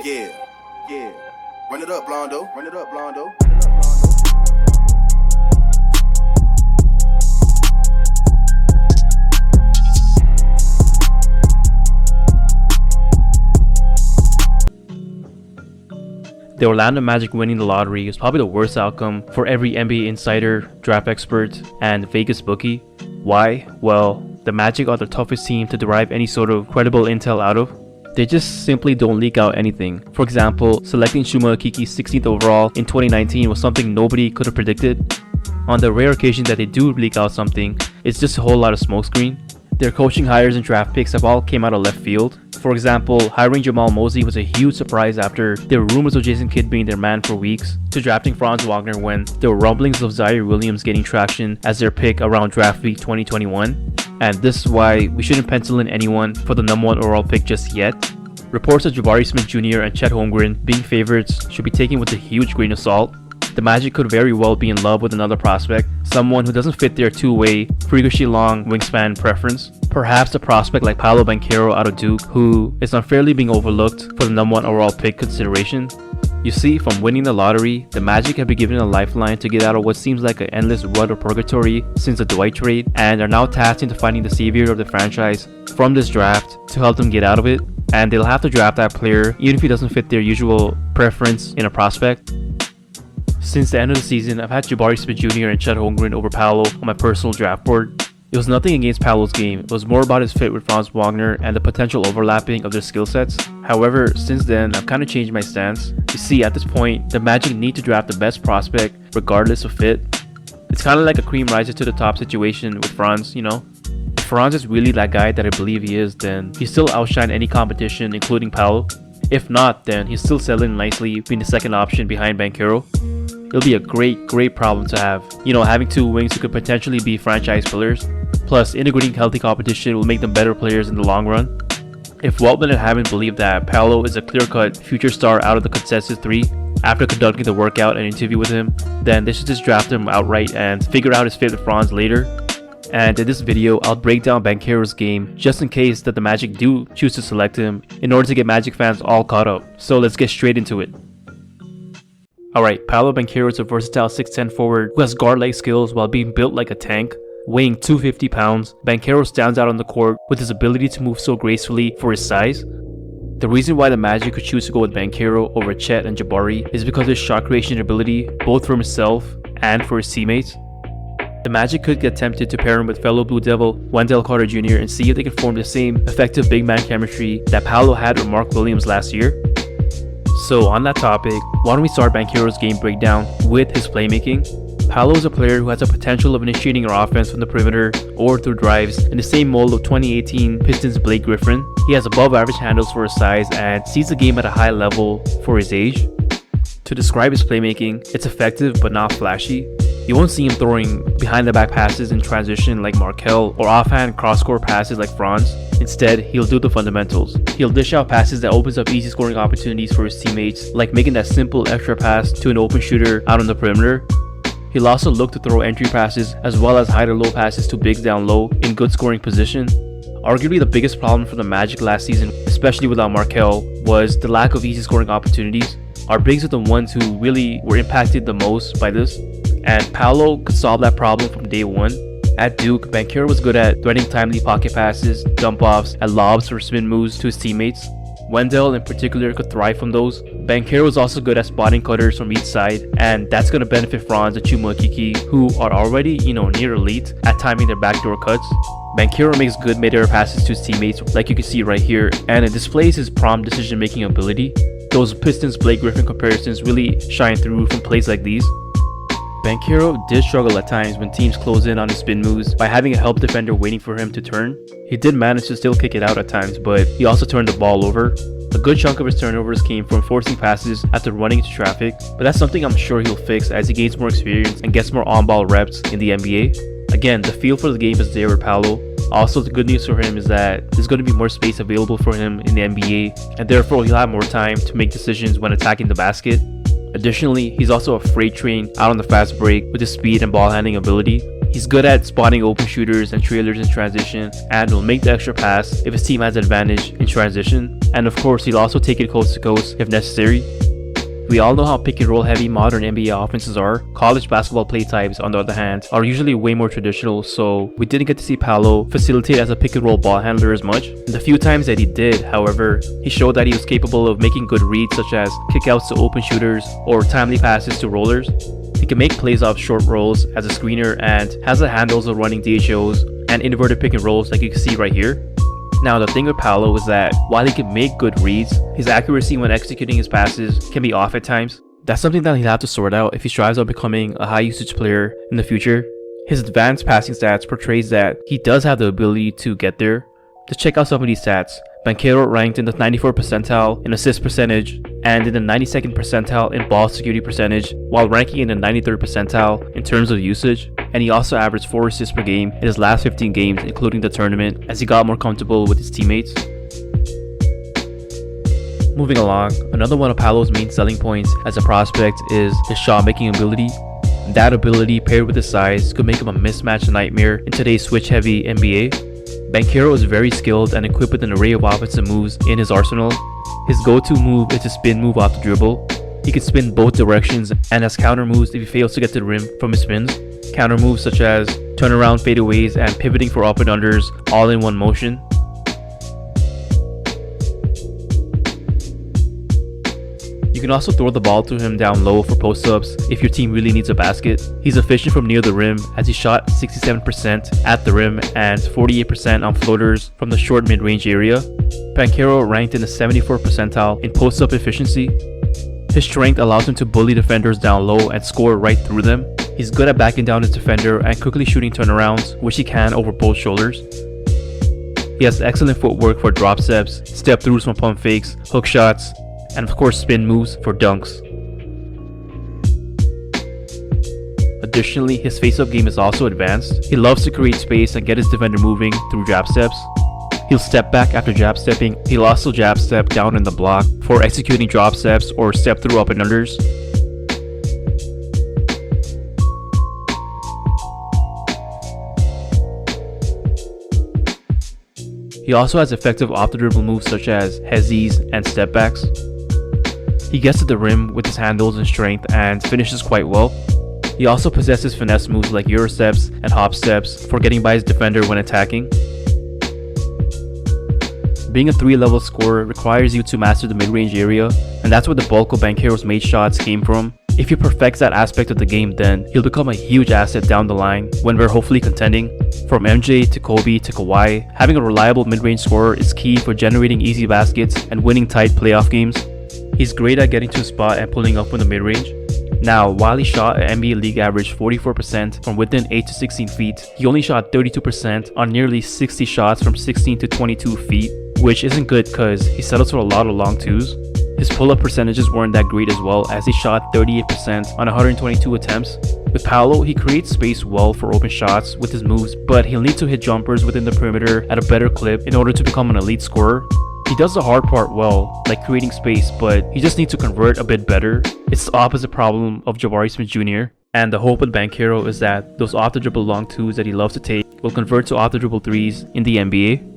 Yeah. Run it up, Blondo. Run it up, Blondo. The Orlando Magic winning the lottery is probably the worst outcome for every NBA insider, draft expert, and Vegas bookie. Why? Well, the Magic are the toughest team to derive any sort of credible intel out of. They just simply don't leak out anything. For example, selecting Chuma Okeke 16th overall in 2019 was something nobody could have predicted. On the rare occasion that they do leak out something, it's just a whole lot of smokescreen. Their coaching hires and draft picks have all came out of left field. For example, hiring Jamal Mosley was a huge surprise after there were rumors of Jason Kidd being their man for weeks, to drafting Franz Wagner when there were rumblings of Derrick Williams getting traction as their pick around draft week 2021. And this is why we shouldn't pencil in anyone for the #1 overall pick just yet. Reports of Jabari Smith Jr. and Chet Holmgren being favorites should be taken with a huge grain of salt. The Magic could very well be in love with another prospect, someone who doesn't fit their two-way, freakishly long wingspan preference. Perhaps a prospect like Paolo Banchero out of Duke, who is unfairly being overlooked for the #1 overall pick consideration. You see, from winning the lottery, the Magic have been given a lifeline to get out of what seems like an endless rut of purgatory since the Dwight trade, and are now tasked into finding the savior of the franchise from this draft to help them get out of it. And they'll have to draft that player even if he doesn't fit their usual preference in a prospect. Since the end of the season, I've had Jabari Smith Jr. and Chet Holmgren over Paolo on my personal draft board. It was nothing against Paolo's game, it was more about his fit with Franz Wagner and the potential overlapping of their skill sets. However, since then, I've kind of changed my stance. You see, at this point, the Magic need to draft the best prospect regardless of fit. It's kind of like a cream rises to the top situation with Franz, you know? If Franz is really that guy that I believe he is, then he still outshine any competition, including Paolo. If not, then he's still settling nicely being the second option behind Banchero. It'll be a great problem to have. You know, having two wings who could potentially be franchise pillars. Plus, integrating healthy competition will make them better players in the long run. If Weltman and Hammond believe that Paolo is a clear-cut future star out of the consensus 3, after conducting the workout and interview with him, then they should just draft him outright and figure out his fit with Franz later. And in this video, I'll break down Banchero's game just in case that the Magic do choose to select him in order to get Magic fans all caught up. So let's get straight into it. Alright, Paolo Banchero is a versatile 6'10 forward who has guard-like skills while being built like a tank. Weighing 250 pounds, Banchero stands out on the court with his ability to move so gracefully for his size. The reason why the Magic could choose to go with Banchero over Chet and Jabari is because of his shot creation ability, both for himself and for his teammates. The Magic could get tempted to pair him with fellow Blue Devil Wendell Carter Jr. and see if they can form the same effective big man chemistry that Paolo had with Mark Williams last year. So on that topic, why don't we start Banchero's game breakdown with his playmaking. Paolo is a player who has the potential of initiating our offense from the perimeter or through drives in the same mold of 2018 Pistons Blake Griffin. He has above average handles for his size and sees the game at a high level for his age. To describe his playmaking, it's effective but not flashy. You won't see him throwing behind the back passes in transition like Markelle or offhand cross-court passes like Franz. Instead, he'll do the fundamentals. He'll dish out passes that opens up easy scoring opportunities for his teammates, like making that simple extra pass to an open shooter out on the perimeter. He'll also look to throw entry passes as well as high to low passes to bigs down low in good scoring position. Arguably the biggest problem for the Magic last season, especially without Markelle, was the lack of easy scoring opportunities. Our bigs are the ones who really were impacted the most by this, and Paolo could solve that problem from day one. At Duke, Banchero was good at threading timely pocket passes, dump-offs, and lobs for spin moves to his teammates. Wendell in particular could thrive from those. Banchero was also good at spotting cutters from each side, and that's going to benefit Franz and Chuma Okeke, who are already, near elite at timing their backdoor cuts. Banchero makes good mid-air passes to his teammates, like you can see right here, and it displays his prompt decision-making ability. Those Pistons Blake Griffin comparisons really shine through from plays like these. Banchero did struggle at times when teams close in on his spin moves by having a help defender waiting for him to turn. He did manage to still kick it out at times, but he also turned the ball over. A good chunk of his turnovers came from forcing passes after running into traffic, but that's something I'm sure he'll fix as he gains more experience and gets more on-ball reps in the NBA. Again, the feel for the game is there with Paolo. Also, the good news for him is that there's going to be more space available for him in the NBA, and therefore he'll have more time to make decisions when attacking the basket. Additionally, he's also a freight train out on the fast break with his speed and ball handling ability. He's good at spotting open shooters and trailers in transition, and will make the extra pass if his team has advantage in transition, and of course he'll also take it coast to coast if necessary. We all know how pick and roll heavy modern NBA offenses are. College basketball play types, on the other hand, are usually way more traditional, so we didn't get to see Paolo facilitate as a pick and roll ball handler as much. And the few times that he did, however, he showed that he was capable of making good reads such as kickouts to open shooters or timely passes to rollers. He can make plays off short rolls as a screener and has the handles of running DHOs and inverted pick and rolls like you can see right here. Now the thing with Paolo is that while he can make good reads, his accuracy when executing his passes can be off at times. That's something that he'll have to sort out if he strives on becoming a high usage player in the future. His advanced passing stats portrays that he does have the ability to get there. To check out some of these stats, Banchero ranked in the 94th percentile in assist percentage and in the 92nd percentile in ball security percentage, while ranking in the 93rd percentile in terms of usage. And he also averaged 4 assists per game in his last 15 games, including the tournament, as he got more comfortable with his teammates. Moving along, another one of Paolo's main selling points as a prospect is his shot-making ability. That ability paired with his size could make him a mismatch nightmare in today's switch-heavy NBA. Banchero is very skilled and equipped with an array of offensive moves in his arsenal. His go-to move is his spin move off the dribble. He can spin both directions and has counter moves if he fails to get to the rim from his spins. Counter moves such as turnaround fadeaways and pivoting for up and unders all in one motion. You can also throw the ball to him down low for post-ups if your team really needs a basket. He's efficient from near the rim as he shot 67% at the rim and 48% on floaters from the short mid-range area. Banchero ranked in the 74th percentile in post-up efficiency. His strength allows him to bully defenders down low and score right through them. He's good at backing down his defender and quickly shooting turnarounds, which he can over both shoulders. He has excellent footwork for drop steps, step throughs from pump fakes, hook shots, and of course spin moves for dunks. Additionally, his face-up game is also advanced. He loves to create space and get his defender moving through jab steps. He'll step back after jab stepping. He'll also jab step down in the block for executing drop steps or step through up and unders. He also has effective off-the-dribble moves such as hezzies and step backs. He gets to the rim with his handles and strength and finishes quite well. He also possesses finesse moves like Euro steps and hop steps for getting by his defender when attacking. Being a 3-level scorer requires you to master the mid-range area, and that's where the bulk of Banchero's made shots came from. If he perfects that aspect of the game, then he'll become a huge asset down the line when we're hopefully contending. From MJ to Kobe to Kawhi, having a reliable mid-range scorer is key for generating easy baskets and winning tight playoff games. He's great at getting to a spot and pulling up from the mid-range. Now, while he shot an NBA league average 44% from within 8 to 16 feet, he only shot 32% on nearly 60 shots from 16 to 22 feet, which isn't good because he settles for a lot of long twos. His pull-up percentages weren't that great as well, as he shot 38% on 122 attempts. With Paolo, he creates space well for open shots with his moves, but he'll need to hit jumpers within the perimeter at a better clip in order to become an elite scorer. He does the hard part well, like creating space, but he just needs to convert a bit better. It's the opposite problem of Jabari Smith Jr. And the hope with Banchero is that those off-the-dribble long twos that he loves to take will convert to off-the-dribble threes in the NBA.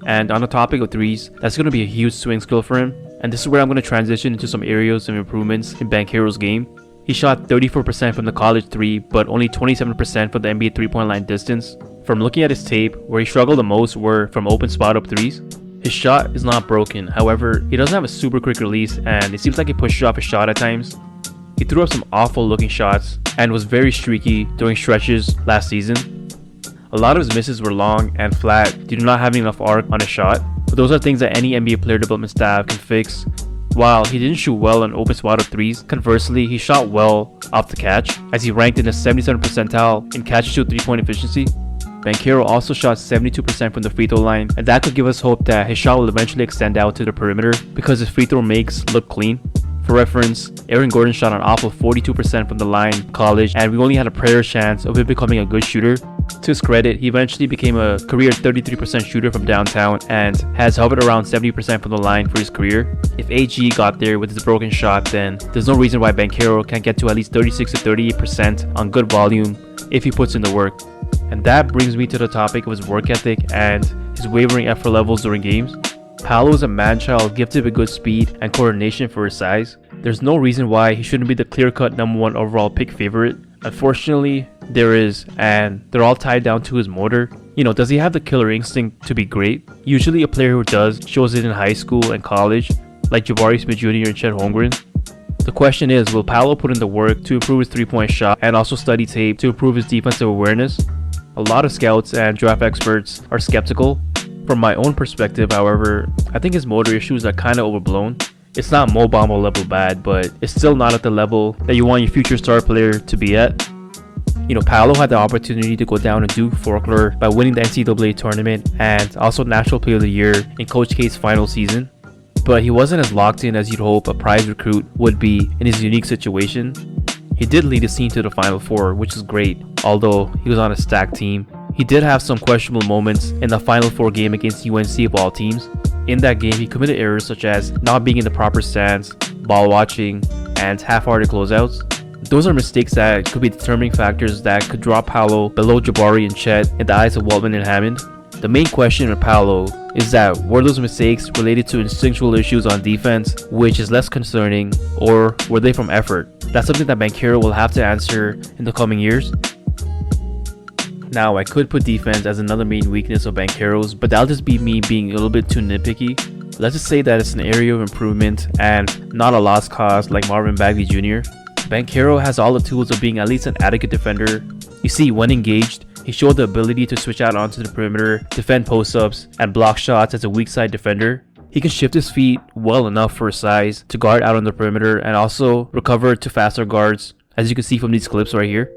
And on the topic of threes, that's going to be a huge swing skill for him. And this is where I'm going to transition into some areas of improvements in Banchero's game. He shot 34% from the college three, but only 27% from the NBA three-point line distance. From looking at his tape, where he struggled the most were from open spot-up threes. His shot is not broken, however, he doesn't have a super quick release and it seems like he pushes off his shot at times. He threw up some awful looking shots and was very streaky during stretches last season. A lot of his misses were long and flat due to not having enough arc on his shot, but those are things that any NBA player development staff can fix. While he didn't shoot well on open spot-up threes, conversely, he shot well off the catch, as he ranked in the 77th percentile in catch to three-point efficiency. Banchero also shot 72% from the free throw line, and that could give us hope that his shot will eventually extend out to the perimeter because his free throw makes look clean. For reference, Aaron Gordon shot an awful 42% from the line in college, and we only had a prayer chance of him becoming a good shooter. To his credit, he eventually became a career 33% shooter from downtown and has hovered around 70% from the line for his career. If AG got there with his broken shot, then there's no reason why Banchero can't get to at least 36 to 38% on good volume if he puts in the work. And that brings me to the topic of his work ethic and his wavering effort levels during games. Paolo is a man-child gifted with good speed and coordination for his size. There's no reason why he shouldn't be the clear-cut #1 overall pick favorite. Unfortunately, there is, and they're all tied down to his motor. Does he have the killer instinct to be great? Usually a player who does shows it in high school and college, like Jabari Smith Jr. and Chet Holmgren. The question is, will Paolo put in the work to improve his three-point shot and also study tape to improve his defensive awareness? A lot of scouts and draft experts are skeptical. From my own perspective, however, I think his motor issues are kind of overblown. It's not Mo Bamba level bad, but it's still not at the level that you want your future star player to be at. Paolo had the opportunity to go down a Duke folklore by winning the NCAA tournament and also National Player of the Year in Coach K's final season. But he wasn't as locked in as you'd hope a prize recruit would be in his unique situation. He did lead his team to the Final Four, which is great, although he was on a stacked team. He did have some questionable moments in the Final Four game against UNC of all teams. In that game, he committed errors such as not being in the proper stance, ball watching, and half-hearted closeouts. Those are mistakes that could be determining factors that could drop Paolo below Jabari and Chet in the eyes of Weltman and Hammond. The main question with Paolo is that were those mistakes related to instinctual issues on defense, which is less concerning, or were they from effort? That's something that Banchero will have to answer in the coming years. Now, I could put defense as another main weakness of Banchero's, but that'll just be me being a little bit too nitpicky. Let's just say that it's an area of improvement and not a lost cause like Marvin Bagley Jr. Banchero has all the tools of being at least an adequate defender. You see, when engaged, he showed the ability to switch out onto the perimeter, defend post-ups, and block shots as a weak side defender. He can shift his feet well enough for his size to guard out on the perimeter and also recover to faster guards, as you can see from these clips right here.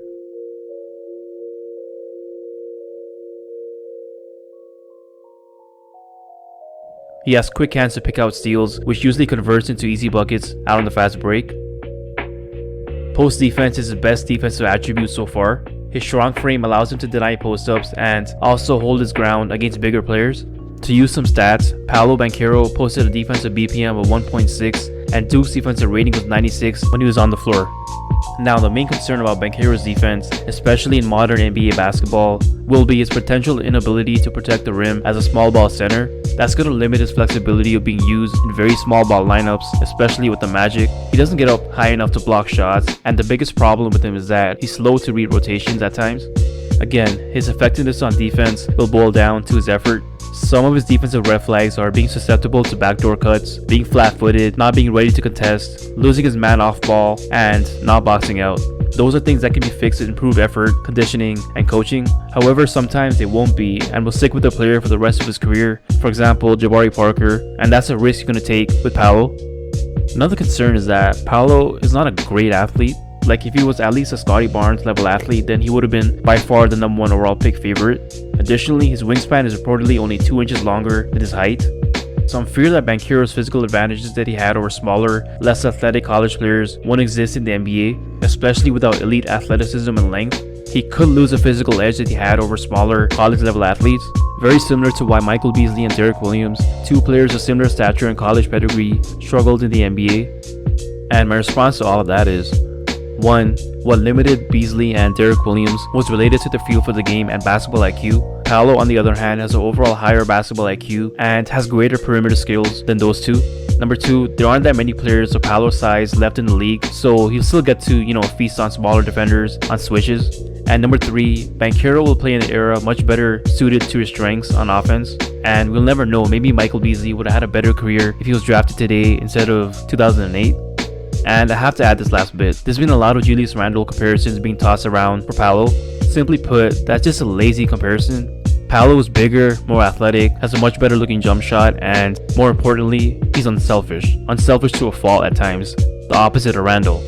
He has quick hands to pick out steals, which usually converts into easy buckets out on the fast break. Post defense is his best defensive attribute so far. His strong frame allows him to deny post-ups and also hold his ground against bigger players. To use some stats, Paolo Banchero posted a defensive BPM of 1.6 and Duke's defensive rating was 96 when he was on the floor. Now, the main concern about Banchero's defense, especially in modern NBA basketball, will be his potential inability to protect the rim as a small ball center. That's going to limit his flexibility of being used in very small ball lineups, especially with the Magic. He doesn't get up high enough to block shots, and the biggest problem with him is that he's slow to read rotations at times. Again, his effectiveness on defense will boil down to his effort. Some of his defensive red flags are being susceptible to backdoor cuts, being flat-footed, not being ready to contest, losing his man off ball, and not boxing out. Those are things that can be fixed with improved effort, conditioning, and coaching. However, sometimes they won't be and will stick with the player for the rest of his career. For example, Jabari Parker, and that's a risk you're going to take with Paolo. Another concern is that Paolo is not a great athlete. Like, if he was at least a Scotty Barnes level athlete, then he would have been by far the #1 overall pick favorite. Additionally, his wingspan is reportedly only 2 inches longer than his height. Some fear that Banchero's physical advantages that he had over smaller, less athletic college players won't exist in the NBA, especially without elite athleticism and length. He could lose the physical edge that he had over smaller college level athletes, very similar to why Michael Beasley and Derrick Williams, two players of similar stature and college pedigree, struggled in the NBA. And my response to all of that is, 1. What limited Beasley and Derrick Williams was related to the feel for the game and basketball IQ. Paolo, on the other hand, has an overall higher basketball IQ and has greater perimeter skills than those two. Number 2, there aren't that many players of Paolo's size left in the league, so he'll still get to, feast on smaller defenders on switches. And number 3, Banchero will play in an era much better suited to his strengths on offense. And we'll never know, maybe Michael Beasley would have had a better career if he was drafted today instead of 2008. And I have to add this last bit. There's been a lot of Julius Randle comparisons being tossed around for Paolo. Simply put, that's just a lazy comparison. Paolo is bigger, more athletic, has a much better looking jump shot, and more importantly, he's unselfish. Unselfish to a fault at times. The opposite of Randle.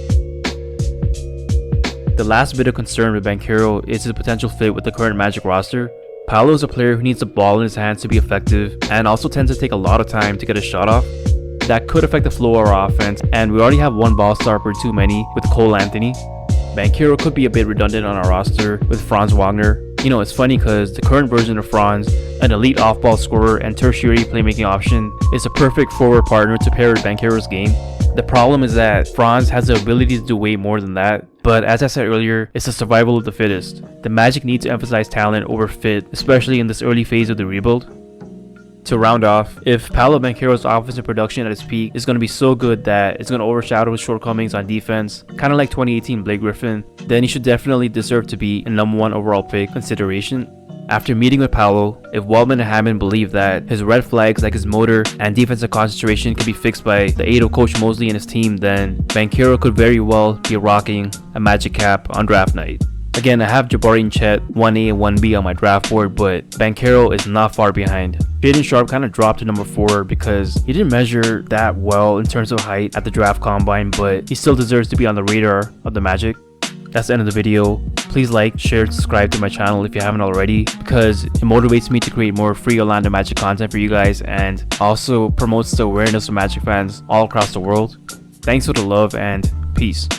The last bit of concern with Banchero is his potential fit with the current Magic roster. Paolo is a player who needs the ball in his hands to be effective, and also tends to take a lot of time to get a shot off. That could affect the flow of our offense, and we already have one ball stopper too many with Cole Anthony. Banchero could be a bit redundant on our roster with Franz Wagner. You know, it's funny because the current version of Franz, an elite off-ball scorer and tertiary playmaking option, is a perfect forward partner to pair with Banchero's game. The problem is that Franz has the ability to do way more than that, but as I said earlier, it's the survival of the fittest. The Magic need to emphasize talent over fit, especially in this early phase of the rebuild. To round off, if Paolo Banchero's offensive production at its peak is going to be so good that it's going to overshadow his shortcomings on defense, kind of like 2018 Blake Griffin, then he should definitely deserve to be a #1 overall pick consideration. After meeting with Paolo, if Weltman and Hammond believe that his red flags like his motor and defensive concentration can be fixed by the aid of Coach Mosley and his team, then Banchero could very well be rocking a Magic cap on draft night. Again, I have Jabari and Chet 1A and 1B on my draft board, but Banchero is not far behind. Shaedon Sharpe kind of dropped to number 4 because he didn't measure that well in terms of height at the draft combine, but he still deserves to be on the radar of the Magic. That's the end of the video. Please like, share, subscribe to my channel if you haven't already, because it motivates me to create more free Orlando Magic content for you guys and also promotes the awareness of Magic fans all across the world. Thanks for the love and peace.